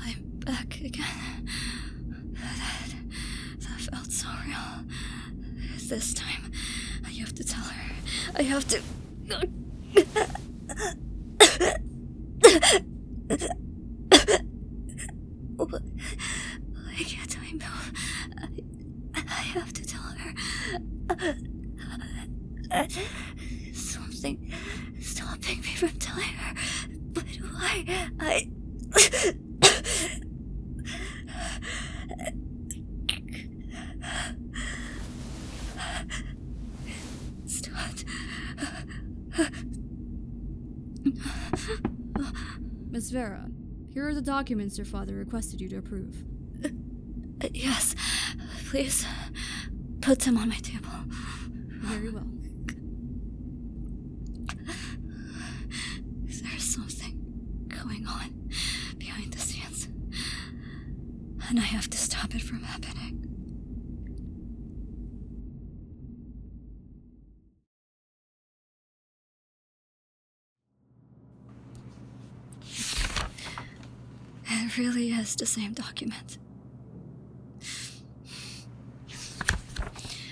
I'm back again. That felt so real. This time, I have to tell her. I have to... Why can't I move? I have to tell her. Something stopping me from telling her. But why? Stop. Miss Vera, here are the documents your father requested you to approve. Yes, please put them on my table. Very well. There's something going on behind the scenes, and I have to stop it from happening. It really is the same document.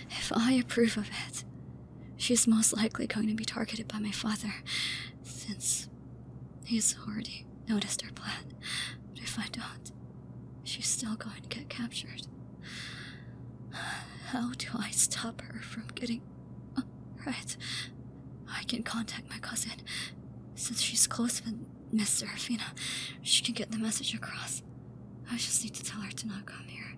If I approve of it, she's most likely going to be targeted by my father, since he's already noticed our plan. But if I don't, she's still going to get captured. How do I stop her from getting... right. I can contact my cousin. Since she's close with Miss Serafina, she can get the message across. I just need to tell her to not come here.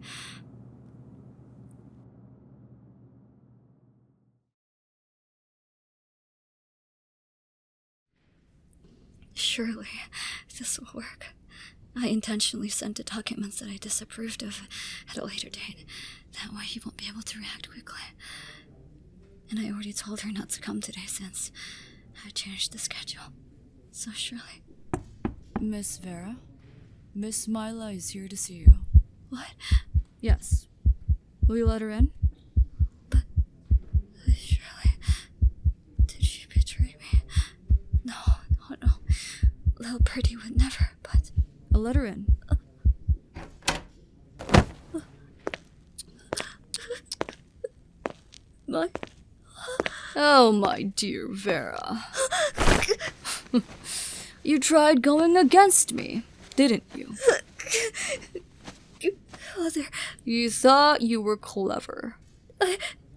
Surely, this will work. I intentionally sent the documents that I disapproved of at a later date. That way he won't be able to react quickly. And I already told her not to come today since I changed the schedule. So surely... Miss Vera, Miss Myla is here to see you. What? Yes. Will you let her in? But... surely... did she betray me? No. Little Birdie would never, but... I'll let her in. Oh, my dear Vera. You tried going against me, didn't you? Father... You thought you were clever.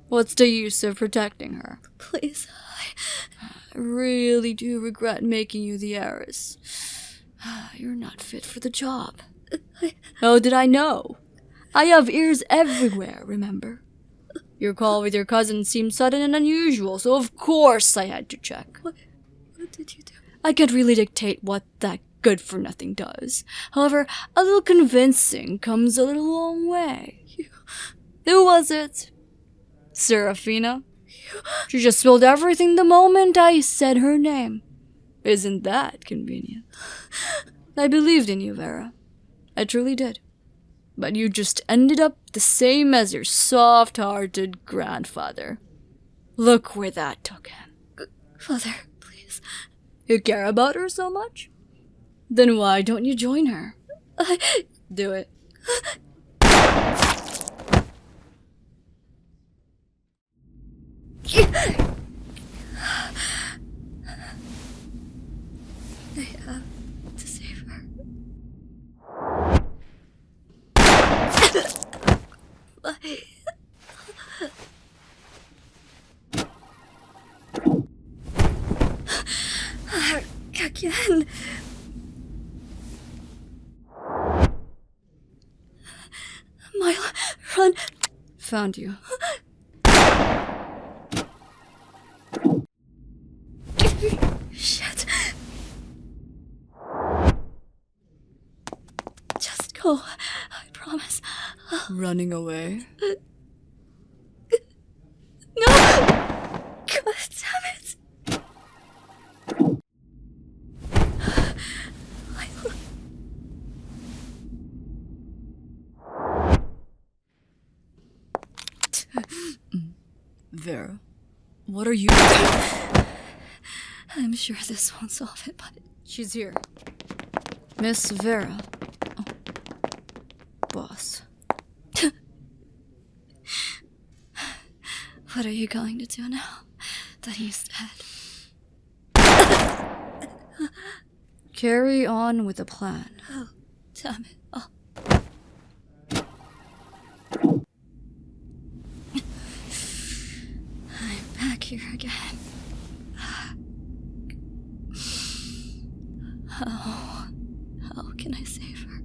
What's the use of protecting her? Please, I really do regret making you the heiress. You're not fit for the job. How did I know? I have ears everywhere, remember? Your call with your cousin seemed sudden and unusual, so of course I had to check. What did you do? I can't really dictate what that good-for-nothing does. However, a little convincing comes a little long way. Who was it? Serafina? She just spilled everything the moment I said her name. Isn't that convenient? I believed in you, Vera. I truly did. But you just ended up the same as your soft-hearted grandfather. Look where that took him. Father, please. You care about her so much? Then why don't you join her? Do it. I have to save her. Again. Myla, run. Found you. Shit. Just go. I promise. Running away? No! God damn it. Vera, what are you doing? I'm sure this won't solve it, but... She's here. Miss Vera. Oh. Boss. What are you going to do now that he's dead? Carry on with the plan. Oh, damn it. Oh. I'm back here again. How can I save her?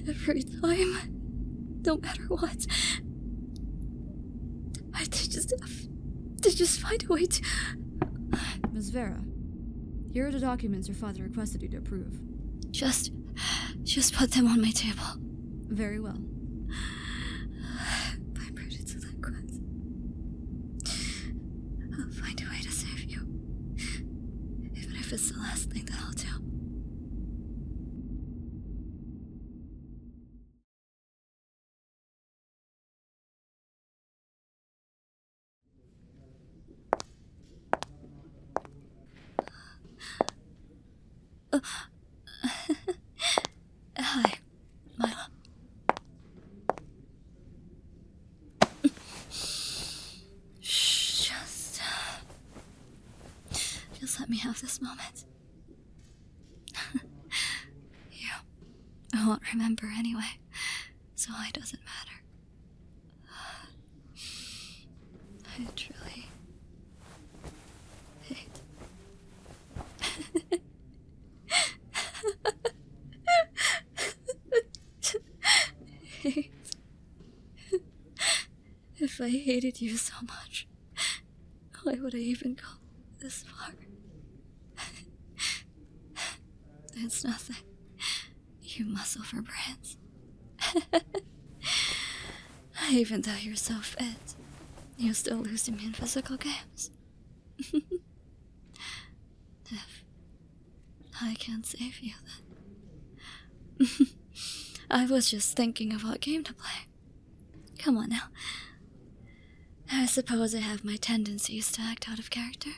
Every time, no matter what, I just have to just find a way to... Miss Vera, here are the documents your father requested you to approve. Just put them on my table. Very well. By prudence of that quest, I'll find a way to save you. Even if it's the last thing that I'll do. Hi, Myla. Shh, just let me have this moment. I won't remember anyway, so it doesn't matter. I truly hate. If I hated you so much, why would I even go this far? It's nothing. You muscle for brains. Even though you're so fit, you still lose to me in physical games. If I can't save you, then... I was just thinking of what game to play. Come on now. I suppose I have my tendencies to act out of character.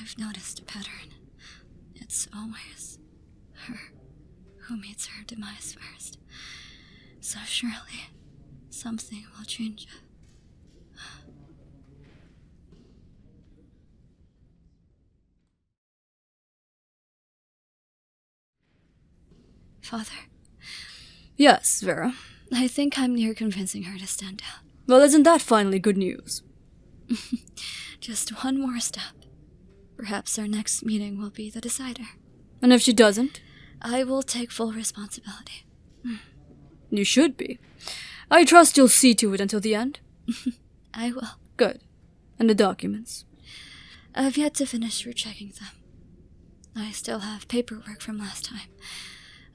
I've noticed a pattern. It's always her who meets her demise first. So surely something will change it. Father? Yes, Vera. I think I'm near convincing her to stand down. Well, isn't that finally good news? Just one more step. Perhaps our next meeting will be the decider. And if she doesn't? I will take full responsibility. You should be. I trust you'll see to it until the end. I will. Good. And the documents? I've yet to finish rechecking them. I still have paperwork from last time.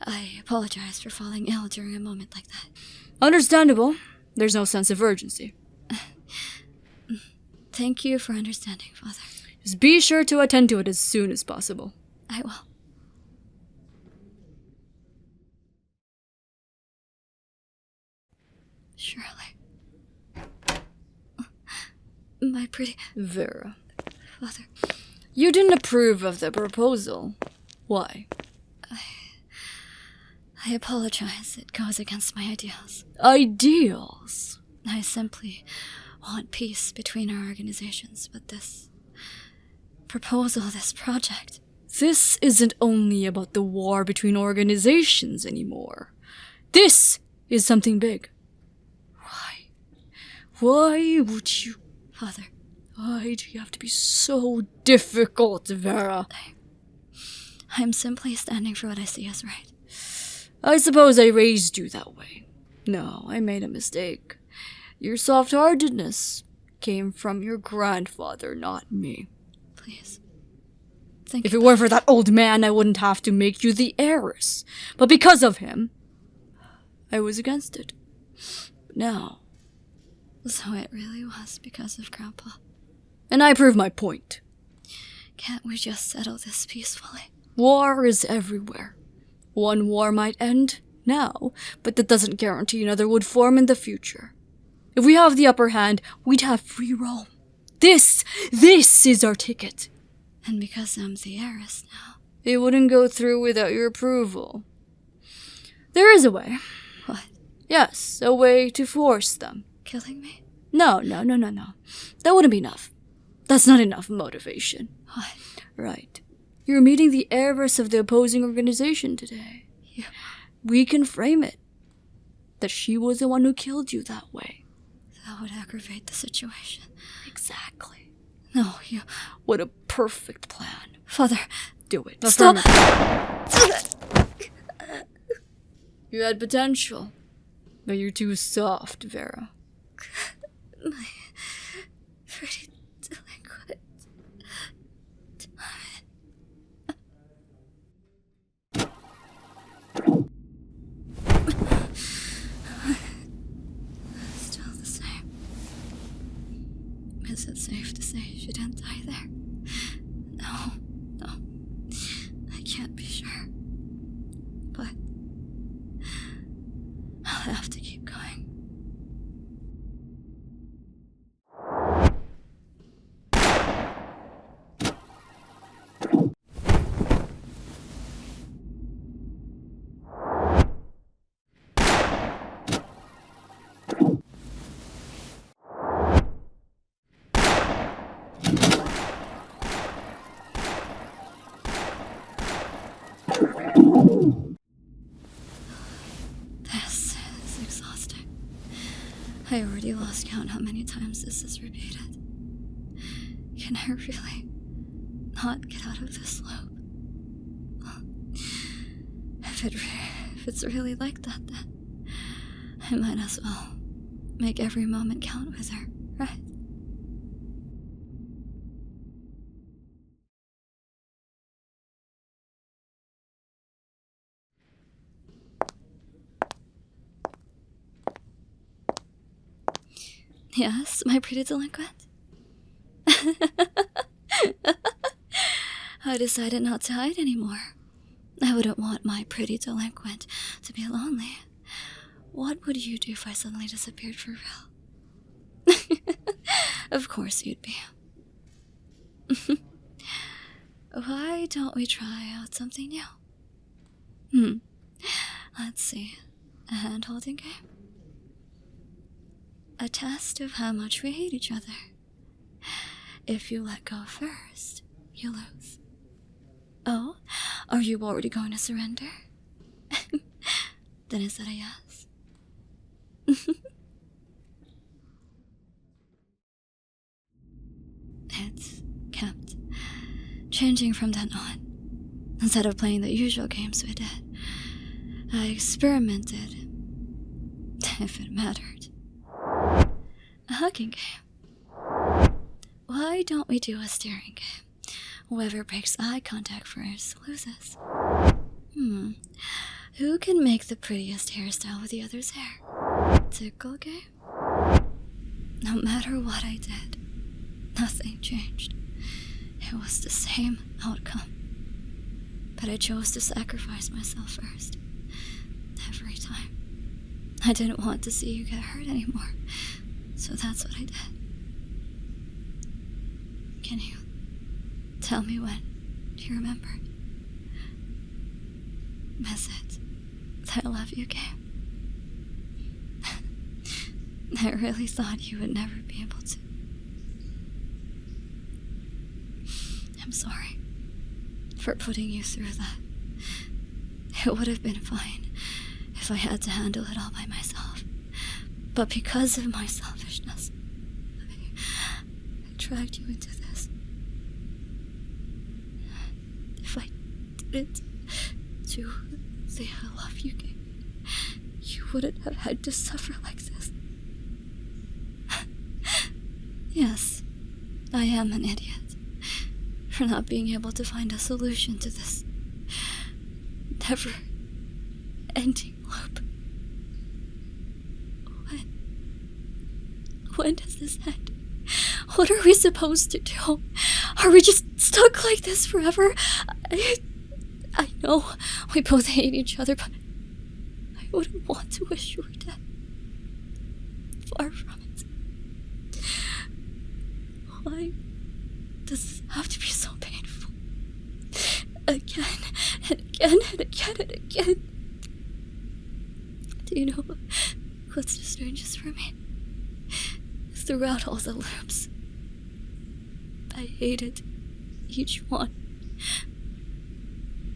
I apologize for falling ill during a moment like that. Understandable. There's no sense of urgency. Thank you for understanding, Father. Just be sure to attend to it as soon as possible. I will. Surely. My pretty... Vera. Father. You didn't approve of the proposal. Why? I apologize. It goes against my ideals. Ideals? I simply want peace between our organizations, but this proposal, this project... This isn't only about the war between organizations anymore. This is something big. Why? Why would you... Father. Why do you have to be so difficult, Vera? I'm simply standing for what I see as right. I suppose I raised you that way. No, I made a mistake. Your soft-heartedness came from your grandfather, not me. Please. If it weren't for that old man, I wouldn't have to make you the heiress. But because of him, I was against it. But now... So it really was because of Grandpa. And I prove my point. Can't we just settle this peacefully? War is everywhere. One war might end, now, but that doesn't guarantee another would form in the future. If we have the upper hand, we'd have free roam. This is our ticket. And because I'm the heiress now, it wouldn't go through without your approval. There is a way. What? Yes, a way to force them. Killing me? No. That wouldn't be enough. That's not enough motivation. What? Right. You're meeting the heiress of the opposing organization today. Yeah. We can frame it that she was the one who killed you that way. That would aggravate the situation. Exactly. No, you... What a perfect plan. Father. Do it. Stop! You had potential, but you're too soft, Vera. My pretty delinquent. Still the same. Is it safe to say she didn't die there? No. I can't be sure. But I'll have to keep going. This is exhausting. I already lost count how many times this is repeated. Can I really not get out of this loop? If it's really like that, then I might as well make every moment count with her, right? Yes, my pretty delinquent. I decided not to hide anymore. I wouldn't want my pretty delinquent to be lonely. What would you do if I suddenly disappeared for real? Of course you'd be. Why don't we try out something new? Let's see. A hand-holding game? A test of how much we hate each other. If you let go first, you lose. Oh, are you already going to surrender? Then is that a yes? It's kept changing from then on. Instead of playing the usual games we did, I experimented, if it mattered. A hugging game. Why don't we do a staring game? Whoever breaks eye contact first loses. Who can make the prettiest hairstyle with the other's hair? Tickle game? No matter what I did, nothing changed. It was the same outcome. But I chose to sacrifice myself first. Every time. I didn't want to see you get hurt anymore. So that's what I did. Can you tell me when? Do you remember? Is it the I love you game? I really thought you would never be able to. I'm sorry for putting you through that. It would have been fine if I had to handle it all by myself. But because of my selfishness, I dragged you into this. If I didn't do the I love you game, you wouldn't have had to suffer like this. Yes, I am an idiot for not being able to find a solution to this never-ending loop. When does this end? What are we supposed to do? Are we just stuck like this forever? I know we both hate each other, but I wouldn't want to wish you were dead. Far from it. Why does this have to be so painful? Again and again and again and again. Do you know what's the strangest for me? Throughout all the loops, I hated each one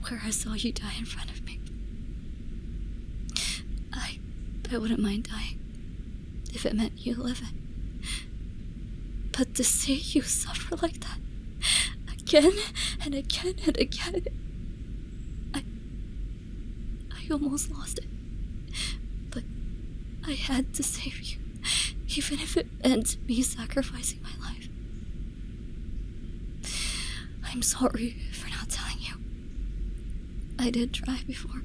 where I saw you die in front of me. I wouldn't mind dying if it meant you living. But to see you suffer like that, again and again and again, I almost lost it. But I had to save you, even if it meant me sacrificing my life. I'm sorry for not telling you. I did try before,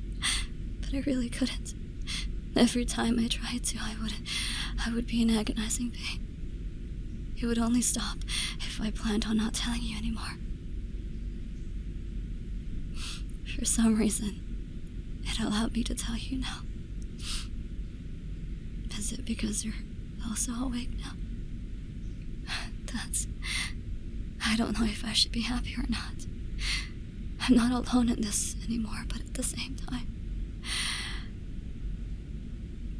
but I really couldn't. Every time I tried to, I would be in agonizing pain. It would only stop if I planned on not telling you anymore. For some reason, it allowed me to tell you now. Is it because you're also awake now? I don't know if I should be happy or not. I'm not alone in this anymore, but at the same time,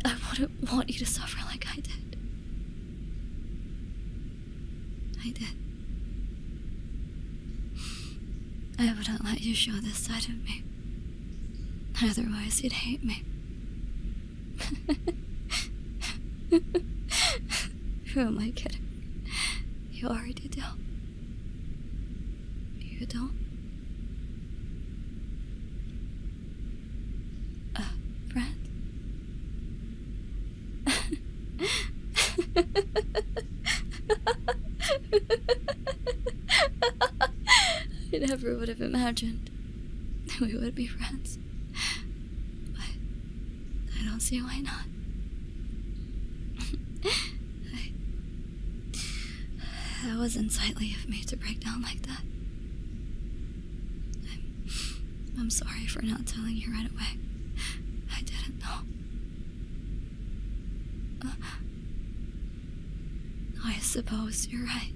I wouldn't want you to suffer like I did. I did. I wouldn't let you show this side of me. Otherwise, you'd hate me. Who am I kidding? You already do. You don't? A friend? I never would have imagined we would be friends. But I don't see why not. That was unsightly of me to break down like that. I'm sorry for not telling you right away. I didn't know. I suppose you're right.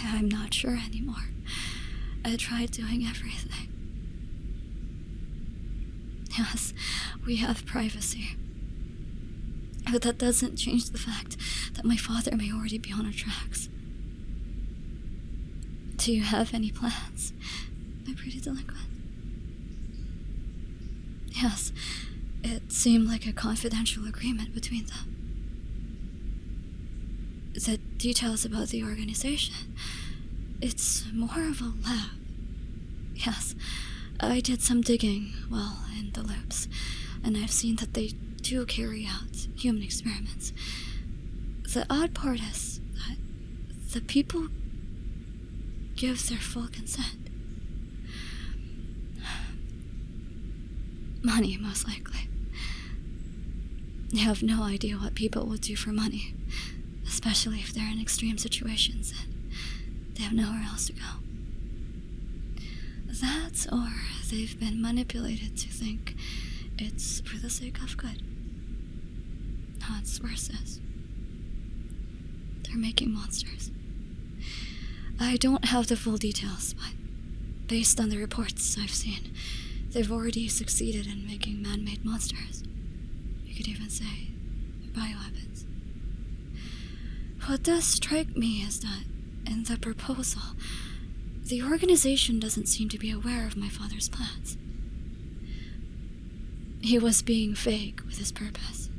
I'm not sure anymore. I tried doing everything. Yes, we have privacy. But that doesn't change the fact that my father may already be on our tracks. Do you have any plans, my pretty delinquent? Yes, it seemed like a confidential agreement between them. The details about the organization, it's more of a lab. Yes, I did some digging, in the loops, and I've seen that they do carry out human experiments. The odd part is that the people give their full consent. Money, most likely. You have no idea what people would do for money, especially if they're in extreme situations and they have nowhere else to go. That, or they've been manipulated to think it's for the sake of good. What's worse is, they're making monsters. I don't have the full details, but based on the reports I've seen, they've already succeeded in making man-made monsters. You could even say they're bioweapons. What does strike me is that in the proposal, the organization doesn't seem to be aware of my father's plans. He was being vague with his purpose.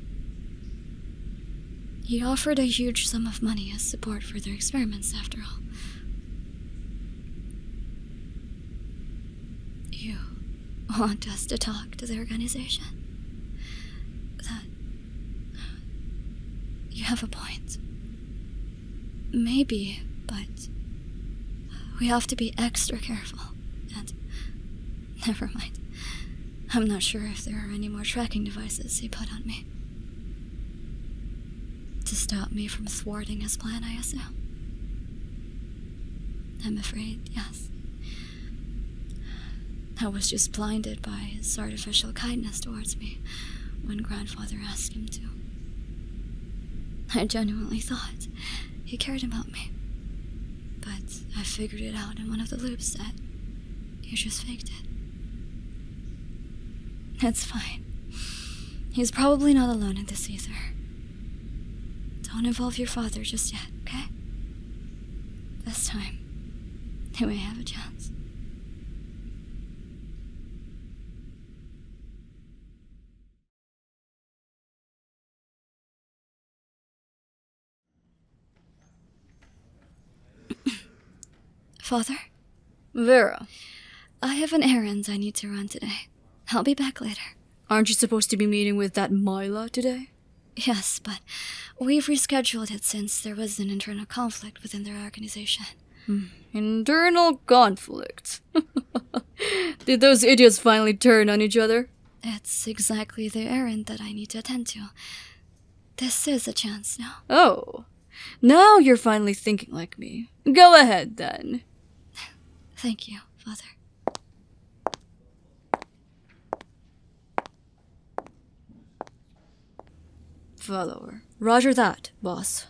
He offered a huge sum of money as support for their experiments, after all. You want us to talk to the organization? That... You have a point. Maybe, but we have to be extra careful, and never mind. I'm not sure if there are any more tracking devices he put on me. To stop me from thwarting his plan, I assume. I'm afraid, yes. I was just blinded by his artificial kindness towards me when grandfather asked him to. I genuinely thought he cared about me. But I figured it out in one of the loops that he just faked it. It's fine. He's probably not alone in this either. Don't involve your father just yet, okay? This time, he may have a chance. Father? Vera, I have an errand I need to run today. I'll be back later. aren't you supposed to be meeting with that Myla today? Yes, but we've rescheduled it since there was an internal conflict within their organization. Internal conflict. Did those idiots finally turn on each other? It's exactly the errand that I need to attend to. This is a chance now. Oh, now you're finally thinking like me. Go ahead, then. Thank you, Father. Follower. Roger that, boss.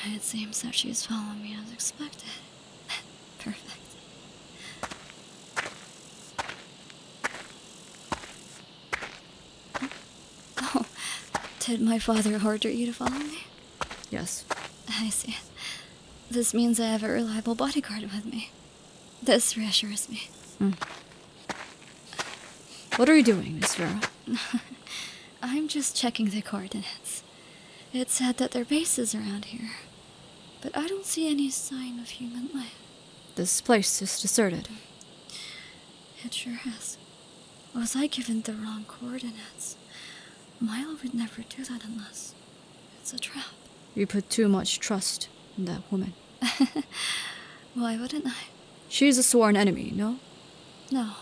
It seems that she's following me as expected. Perfect. Oh, did my father order you to follow me? Yes. I see. This means I have a reliable bodyguard with me. This reassures me. What are you doing, Miss Vera? I'm just checking the coordinates. It said that their base is around here, but I don't see any sign of human life. This place is deserted. It sure is. Was I given the wrong coordinates? Myla would never do that unless it's a trap. You put too much trust in that woman. Why wouldn't I? She's a sworn enemy, no? No.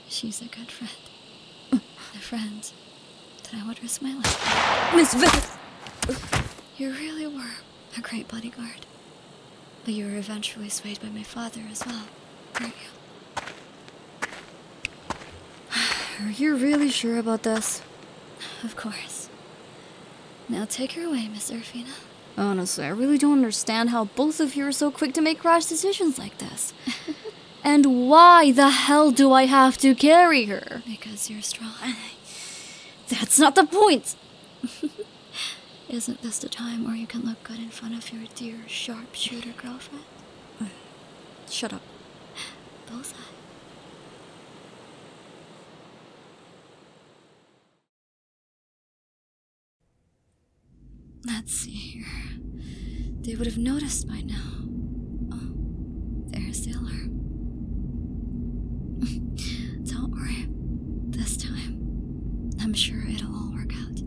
She's a good friend. A friend that I would risk my life for. Miss Vera! You really were a great bodyguard. But you were eventually swayed by my father as well, weren't you? Are you really sure about this? Of course. Now take her away, Miss Erfina. Honestly, I really don't understand how both of you are so quick to make rash decisions like this. And why the hell do I have to carry her? Because you're strong. That's not the point! Isn't this the time where you can look good in front of your dear sharpshooter girlfriend? Shut up. Bullseye. Let's see here. They would have noticed by now. Oh, there's the alarm. Don't worry. This time, I'm sure it'll all work out.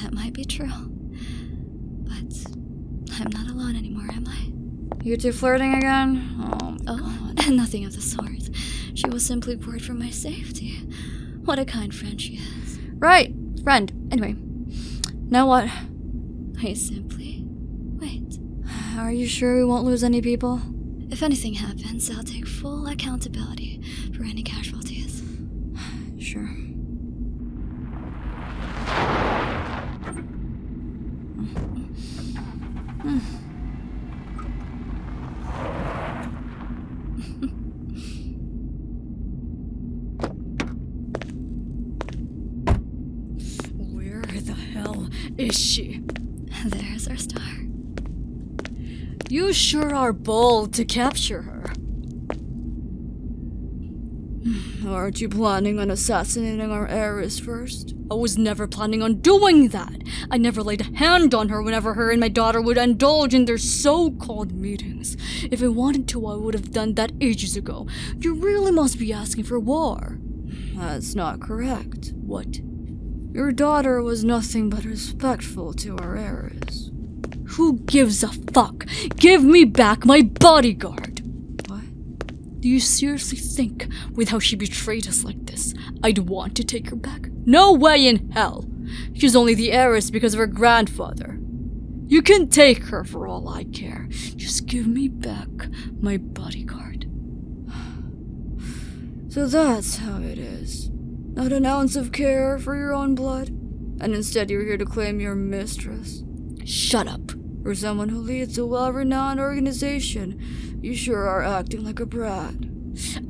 That might be true. But I'm not alone anymore, am I? You two flirting again? Oh, God. Nothing of the sort. She was simply worried for my safety. What a kind friend she is. Right, friend. Anyway, now what? I simply wait. Are you sure we won't lose any people? If anything happens, I'll take full accountability for any casualties. Sure. Where the hell is she? There's our star. You sure are bold to capture her. Aren't you planning on assassinating our heiress first? I was never planning on doing that. I never laid a hand on her whenever her and my daughter would indulge in their so-called meetings. If I wanted to, I would have done that ages ago. You really must be asking for war. That's not correct. What? Your daughter was nothing but respectful to our heiress. Who gives a fuck? Give me back my bodyguard! What? Do you seriously think, with how she betrayed us like this, I'd want to take her back? No way in hell! She's only the heiress because of her grandfather. You can take her for all I care. Just give me back my bodyguard. So that's how it is. Not an ounce of care for your own blood, and instead you're here to claim your mistress. Shut up. For someone who leads a well-renowned organization, you sure are acting like a brat.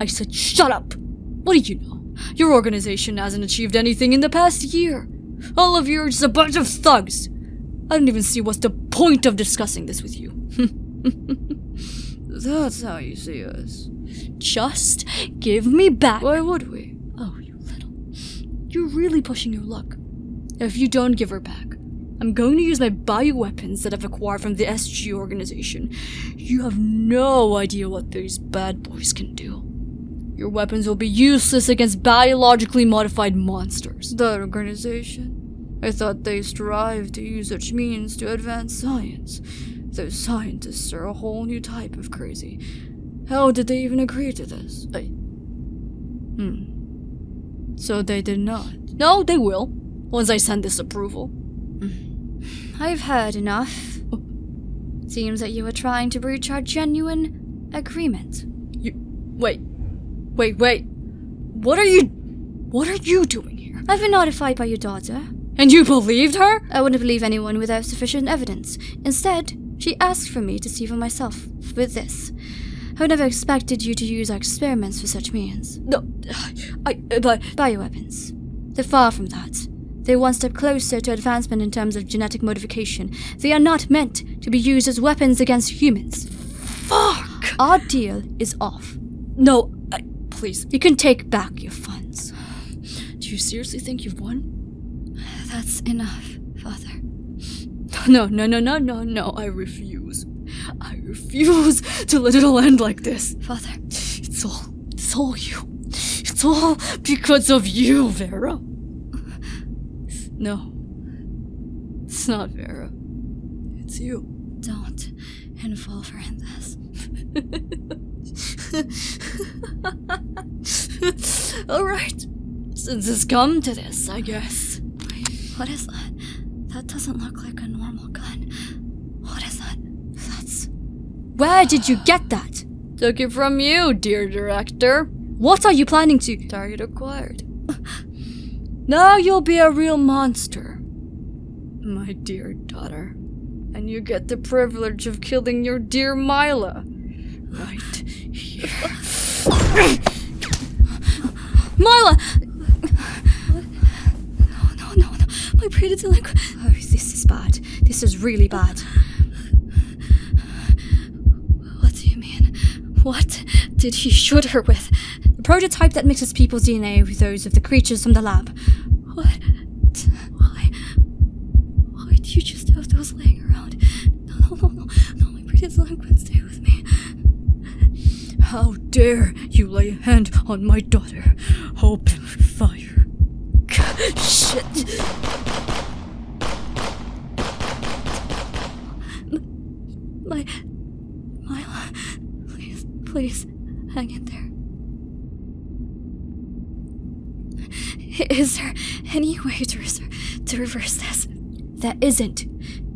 I said shut up! What do you know? Your organization hasn't achieved anything in the past year. All of you are just a bunch of thugs. I don't even see what's the point of discussing this with you. That's how you see us. Just give me back. Why would we? Oh, you little... You're really pushing your luck. If you don't give her back, I'm going to use my bioweapons that I've acquired from the SG organization. You have no idea what these bad boys can do. Your weapons will be useless against biologically modified monsters. That organization? I thought they strive to use such means to advance science. Those scientists are a whole new type of crazy. How did they even agree to this? So they did not. No, they will, once I send this approval. I've heard enough. Seems that you were trying to breach our genuine agreement. Wait. What are you doing here? I've been notified by your daughter. And you believed her? I wouldn't believe anyone without sufficient evidence. Instead, she asked for me to see for myself with this. I would never expected you to use our experiments for such means. No, but... Bioweapons. They're far from that. They're one step closer to advancement in terms of genetic modification. They are not meant to be used as weapons against humans. Fuck! Our deal is off. No, please. You can take back your funds. Do you seriously think you've won? That's enough, Father. No, I refuse. I refuse to let it all end like this. Father. It's all you. It's all because of you, Vera. No. It's not Vera. It's you. Don't involve her in this. Alright. Since it's come to this, I guess. What is that? That doesn't look like a normal gun. What is that? That's... Where did you get that? Took it from you, dear director. What are you planning to... Target acquired. Now you'll be a real monster, my dear daughter. And you get the privilege of killing your dear Myla. Right here. Myla! No. My braided delinquent. Oh, this is bad. This is really bad. What do you mean? What did he shoot her with? The prototype that mixes people's DNA with those of the creatures from the lab. What? Why do you just have those laying around? No, my braided delinquent, stay with me. How dare you lay a hand on my daughter? Open fire. Shit. Myla, please, hang in there. Is there any way to reverse this? There isn't,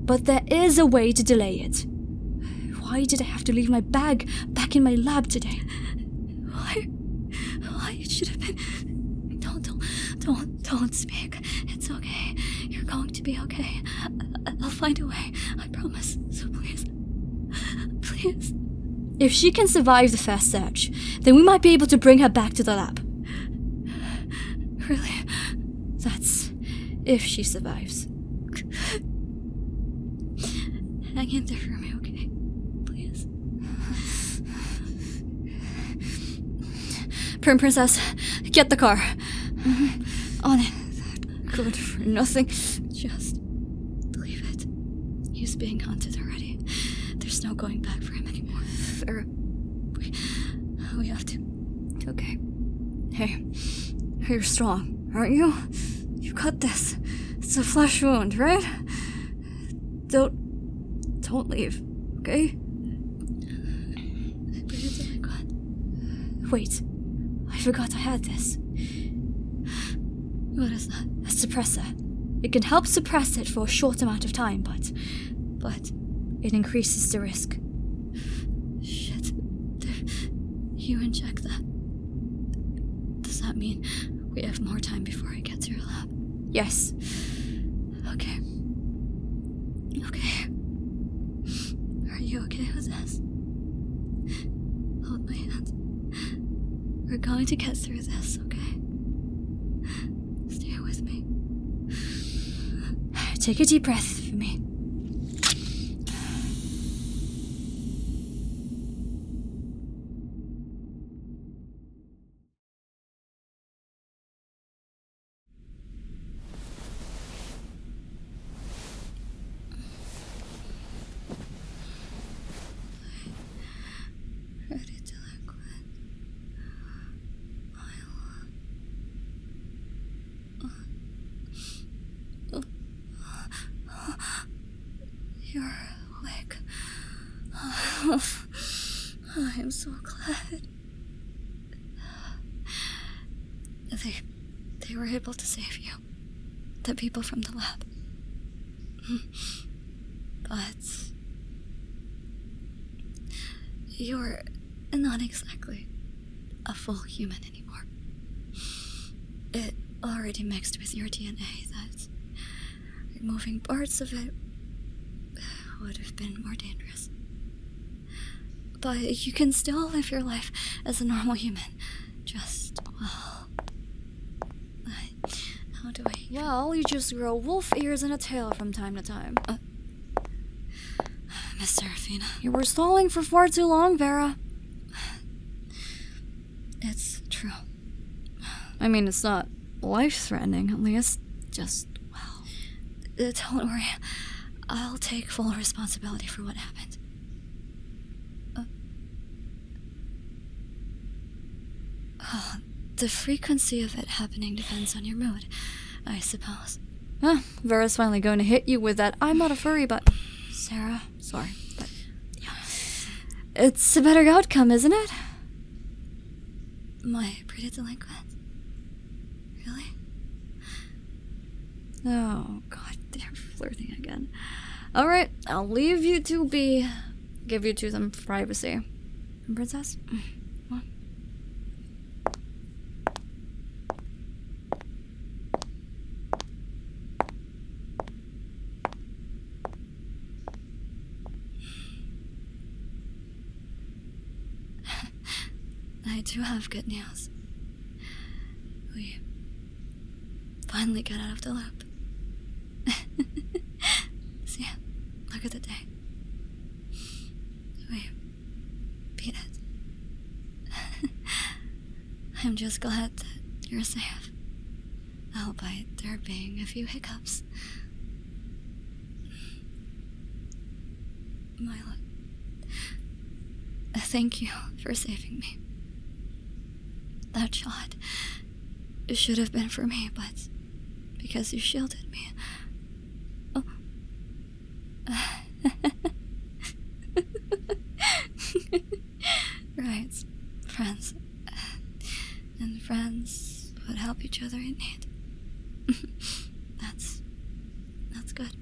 but there is a way to delay it. Why did I have to leave my bag back in my lab today? Why? It should have been... Don't speak. It's okay. You're going to be okay. I'll find a way. I promise. So please. If she can survive the first search, then we might be able to bring her back to the lab. Really? That's if she survives. Hang in there for me, okay? Please. Princess, get the car. On it. Good for nothing. Just leave it. He's being hunted already. There's no going back for him anymore. Vera. We have to. Okay. Hey, you're strong, aren't you? You got this. It's a flesh wound, right? Don't leave, okay? Wait, I forgot I had this. What is that? A suppressor. It can help suppress it for a short amount of time, but it increases the risk. Shit. You inject that. Does that mean we have more time before I get to your lab? Yes. Okay. Are you okay with this? Hold my hand. We're going to get through this, okay? Stay with me. Take a deep breath for me. Ready to liquid. You're awake. I am so glad. They were able to save you. The people from the lab. But you're not exactly a full human anymore. It already mixed with your DNA that removing parts of it would have been more dangerous. But you can still live your life as a normal human. Just, well... how do I... Well, you just grow wolf ears and a tail from time to time. Miss Seraphina. You were stalling for far too long, Vera. It's true. I mean, it's not life-threatening, at least. Just, well... Don't worry. I'll take full responsibility for what happened. The frequency of it happening depends on your mood, I suppose. Vera's finally going to hit you with that I'm not a furry, but... Sarah, sorry, but... yeah. It's a better outcome, isn't it? My pretty delinquent? Really? Oh, God, they're flirting again. Alright, I'll leave you to be. Give you two some privacy. Princess? What? I do have good news. We finally got out of the loop. See, look at the day. We beat it. I'm just glad that you're safe. Albeit there being a few hiccups. Myla, thank you for saving me. That shot should have been for me, but because you shielded me. Oh. Right, friends. And friends would help each other in need. That's good.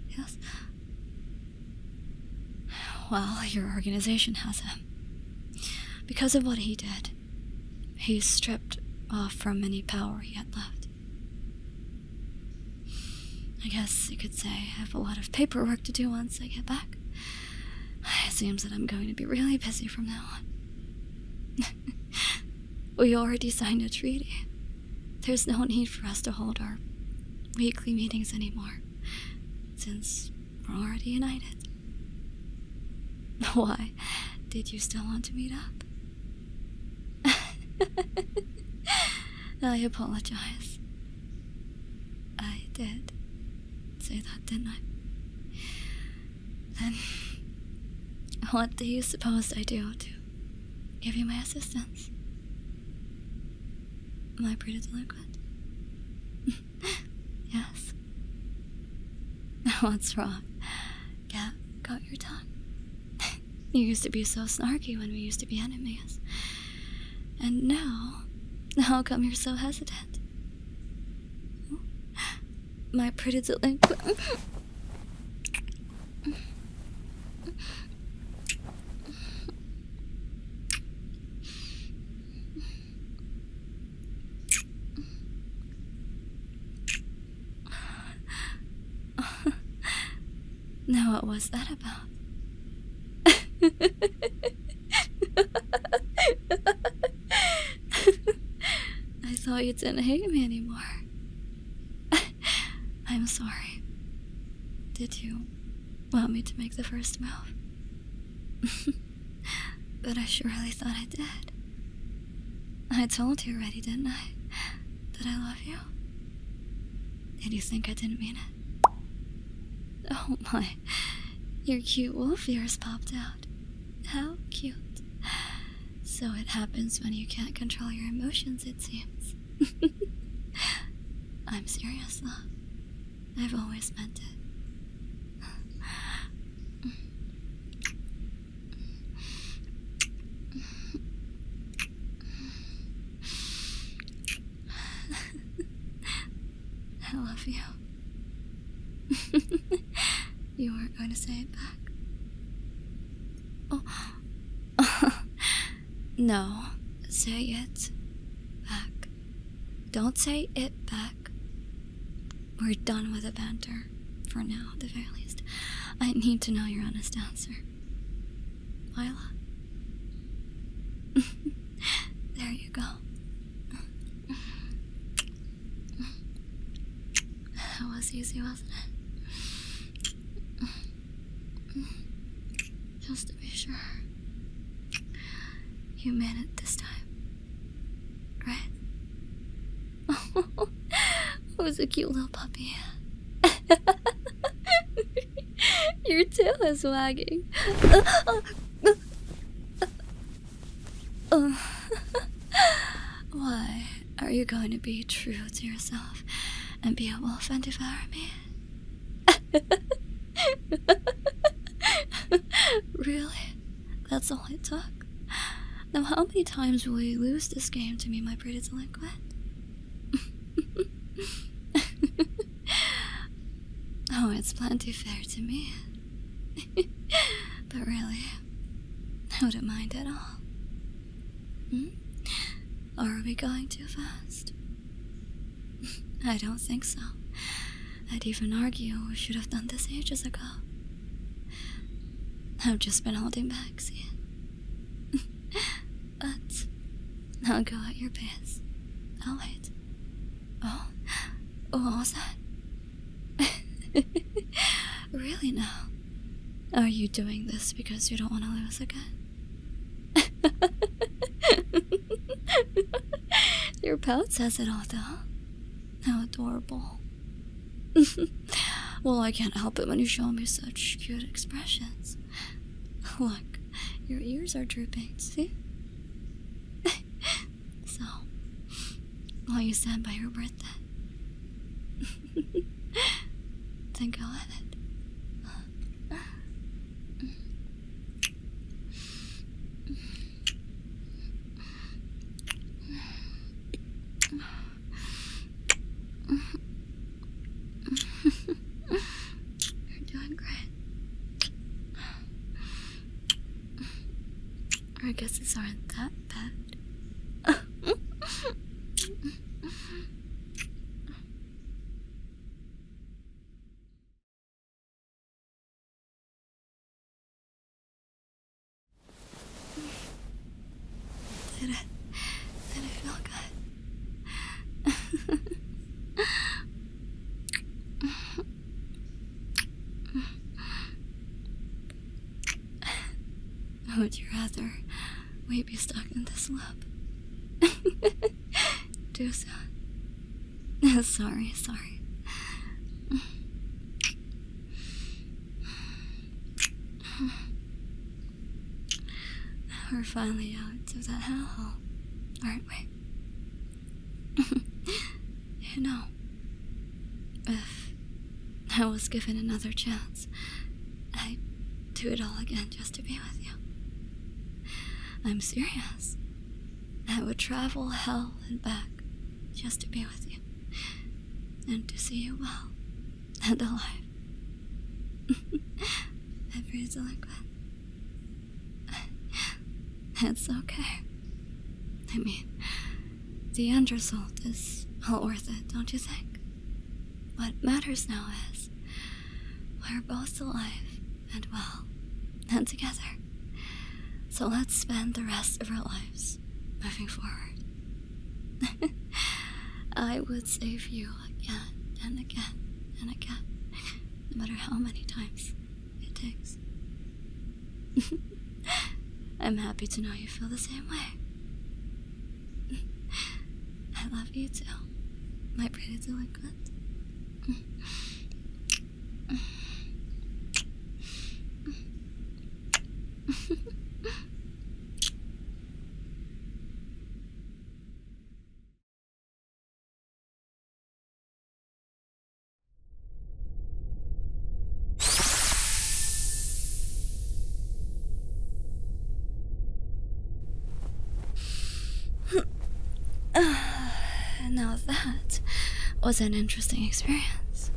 Yes. Well, your organization has him. Because of what he did, he's stripped off from any power he had left. I guess you could say I have a lot of paperwork to do once I get back. It seems that I'm going to be really busy from now on. We already signed a treaty. There's no need for us to hold our weekly meetings anymore, since we're already united. Why? Did you still want to meet up? I apologize. I did say that, didn't I? Then, what do you suppose I do to give you my assistance? My pretty delinquent? Yes. What's wrong? Got your tongue? You used to be so snarky when we used to be enemies. And now, how come you're so hesitant? My pretty delinquent. Now, what was that about? I thought you didn't hate me anymore. I'm sorry. Did you want me to make the first move? But I surely thought I did. I told you already, didn't I? That I love you? Did you think I didn't mean it? Oh my, your cute wolf ears popped out. How cute. So it happens when you can't control your emotions, it seems. I'm serious though. I've always meant it. I love you. You weren't going to say it back? Oh. No, say it back. Don't say it back. We're done with the banter. For now, at the very least. I need to know your honest answer. Myla? There you go. That was easy, wasn't it? Just to be sure. You meant it this time. Right? Oh, was a cute little puppy. Your tail is wagging. Why are you going to be true to yourself and be a wolf and devour me? Really? That's all it took? Now how many times will you lose this game to me, my pretty delinquent? Oh, it's plenty fair to me. But really, I wouldn't mind at all. Or are we going too fast? I don't think so. I'd even argue we should have done this ages ago. I've just been holding back, see? But I'll go at your pace. I'll wait. Oh, what was that? Really now? Are you doing this because you don't want to lose again? Your pout says it all, though. How adorable. Well, I can't help it when you show me such cute expressions. Look, your ears are drooping, see? So, while you stand by your birthday, then go at it. You're doing great. Our guesses aren't that bad. Did it feel good? Would you rather we be stuck in this loop? Too soon. Sorry. We're finally out of that hellhole, aren't we? You know, if I was given another chance, I'd do it all again just to be with you. I'm serious. I would travel hell and back just to be with you and to see you well and alive. Every delinquent. It's okay. I mean, the end result is all worth it, don't you think? What matters now is we're both alive and well and together. So let's spend the rest of our lives moving forward. I would save you again and again and again, no matter how many times it takes. I'm happy to know you feel the same way. I love you too, my pretty delinquent. Now that was an interesting experience.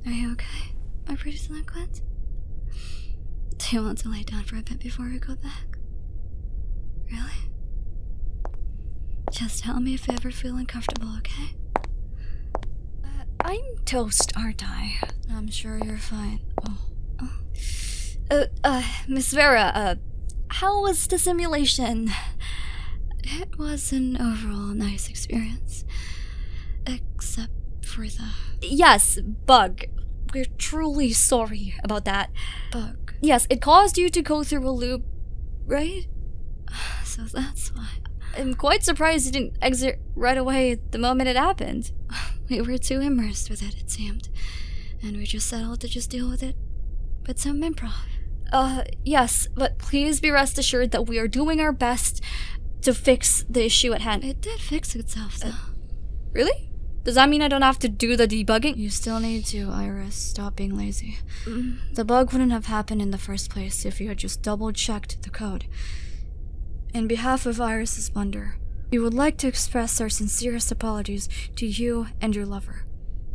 Are you okay, my pretty delinquent? Do you want to lay down for a bit before we go back? Really? Just tell me if you ever feel uncomfortable, okay? I'm toast, aren't I? I'm sure you're fine. Miss Vera, how was the simulation? It was an overall nice experience. Except for the... Yes, Bug. We're truly sorry about that. bug. Yes, it caused you to go through a loop, right? So that's why. I'm quite surprised you didn't exit right away the moment it happened. We were too immersed with it seemed. And we just settled to just deal with it with some improv. Yes, but please be rest assured that we are doing our best to fix the issue at hand. It did fix itself, though. Really? Does that mean I don't have to do the debugging? You still need to, Iris. Stop being lazy. The bug wouldn't have happened in the first place if you had just double-checked the code. In behalf of Iris's blunder, we would like to express our sincerest apologies to you and your lover.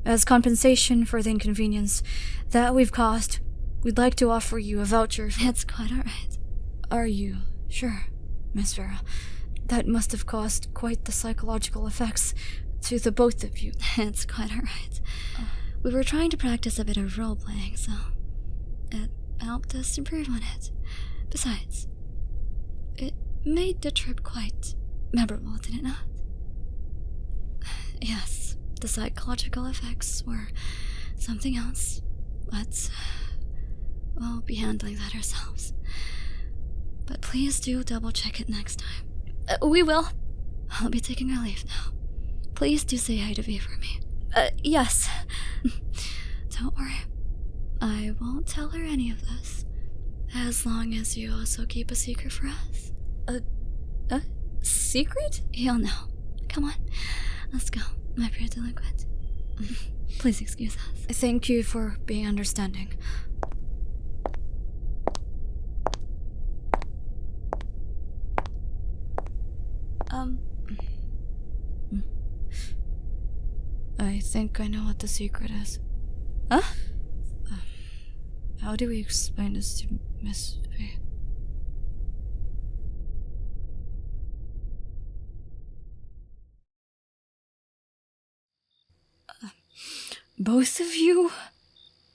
As compensation for the inconvenience that we've caused, we'd like to offer you a voucher for... It's quite alright. Are you sure, Miss Vera? That must have caused quite the psychological effects to the both of you. It's quite alright. We were trying to practice a bit of role-playing, so it helped us improve on it. Besides, it made the trip quite memorable, did it not? Yes, the psychological effects were something else, but we'll be handling that ourselves. But please do double-check it next time. We will. I'll be taking our leave now. Please do say hi to V for me. Yes. Don't worry. I won't tell her any of this. As long as you also keep a secret for us. A secret? You'll know. Come on. Let's go, my pretty delinquent. Please excuse us. Thank you for being understanding. I think I know what the secret is. Huh? How do we explain this to Miss V? Both of you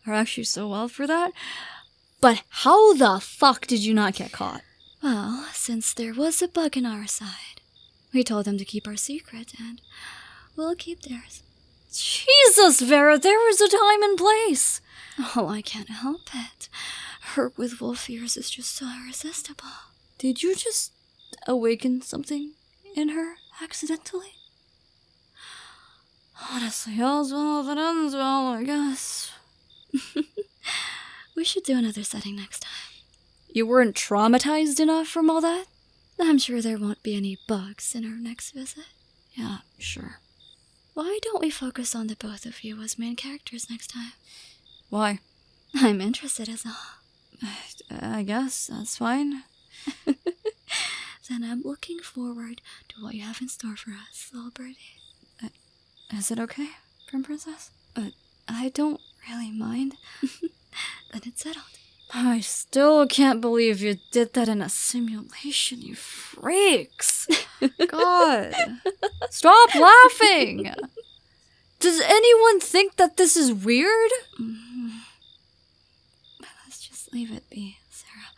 are actually so well for that. But how the fuck did you not get caught? Well, since there was a bug on our side, we told them to keep our secret, and we'll keep theirs. Jesus, Vera, there was a time and place. Oh, I can't help it. Her with wolf ears is just so irresistible. Did you just awaken something in her accidentally? Honestly, all's well that ends well, I guess. We should do another setting next time. You weren't traumatized enough from all that? I'm sure there won't be any bugs in our next visit. Yeah, sure. Why don't we focus on the both of you as main characters next time? Why? I'm interested as all. I guess that's fine. then I'm looking forward to what you have in store for us, little birdie. Is it okay, Princess? I don't really mind. Then it's settled. I still can't believe you did that in a simulation, you freaks. God. Stop laughing. Does anyone think that this is weird? Let's just leave it be, Sarah.